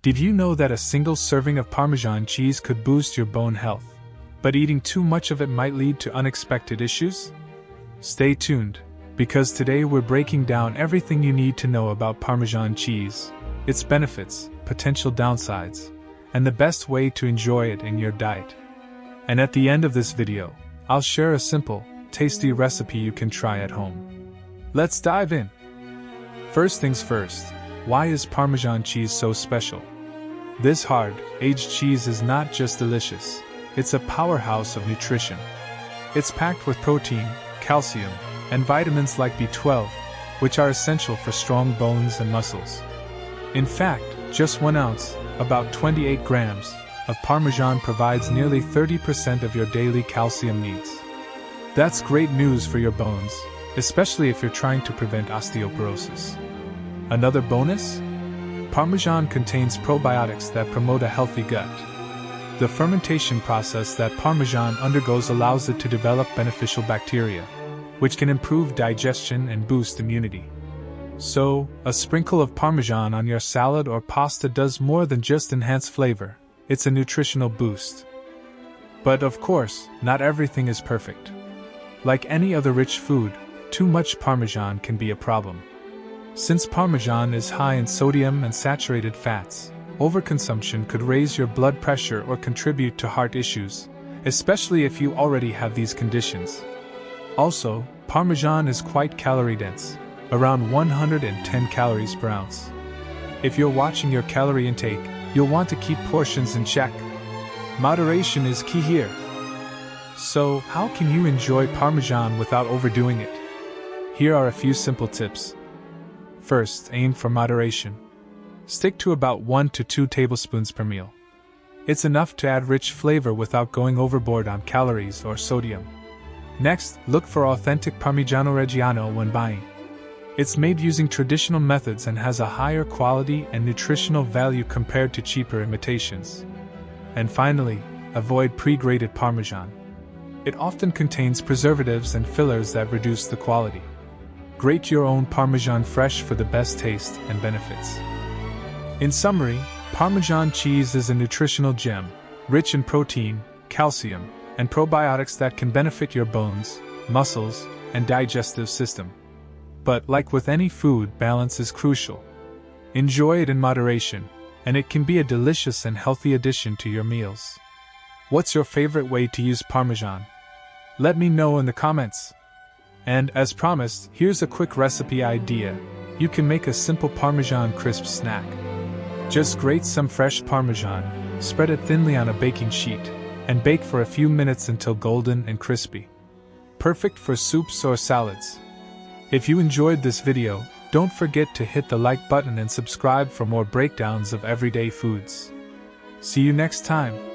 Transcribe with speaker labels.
Speaker 1: Did you know that a single serving of Parmesan cheese could boost your bone health? But eating too much of it might lead to unexpected issues? Stay tuned, because today we're breaking down everything you need to know about Parmesan cheese, its benefits, potential downsides, and the best way to enjoy it in your diet. And at the end of this video, I'll share a simple, tasty recipe you can try at home. Let's dive in. First things first, why is Parmesan cheese so special? This hard, aged cheese is not just delicious, it's a powerhouse of nutrition. It's packed with protein, calcium, and vitamins like B12, which are essential for strong bones and muscles. In fact, just 1 ounce, about 28 grams, of Parmesan provides nearly 30% of your daily calcium needs. That's great news for your bones, especially if you're trying to prevent osteoporosis. Another bonus? Parmesan contains probiotics that promote a healthy gut. The fermentation process that Parmesan undergoes allows it to develop beneficial bacteria, which can improve digestion and boost immunity. So, a sprinkle of Parmesan on your salad or pasta does more than just enhance flavor, it's a nutritional boost. But of course, not everything is perfect. Like any other rich food, too much Parmesan can be a problem. Since Parmesan is high in sodium and saturated fats, overconsumption could raise your blood pressure or contribute to heart issues, especially if you already have these conditions. Also, Parmesan is quite calorie-dense, around 110 calories per ounce. If you're watching your calorie intake, you'll want to keep portions in check. Moderation is key here. So, how can you enjoy Parmesan without overdoing it? Here are a few simple tips. First, aim for moderation. Stick to about 1 to 2 tablespoons per meal. It's enough to add rich flavor without going overboard on calories or sodium. Next, look for authentic Parmigiano Reggiano when buying. It's made using traditional methods and has a higher quality and nutritional value compared to cheaper imitations. And finally, avoid pre-grated Parmesan. It often contains preservatives and fillers that reduce the quality. Grate your own Parmesan fresh for the best taste and benefits. In summary, Parmesan cheese is a nutritional gem, rich in protein, calcium, and probiotics that can benefit your bones, muscles, and digestive system. But like with any food, balance is crucial. Enjoy it in moderation, and it can be a delicious and healthy addition to your meals. What's your favorite way to use Parmesan? Let me know in the comments. And as promised, here's a quick recipe idea. You can make a simple Parmesan crisp snack. Just grate some fresh Parmesan, spread it thinly on a baking sheet, and bake for a few minutes until golden and crispy. Perfect for soups or salads. If you enjoyed this video, don't forget to hit the like button and subscribe for more breakdowns of everyday foods. See you next time.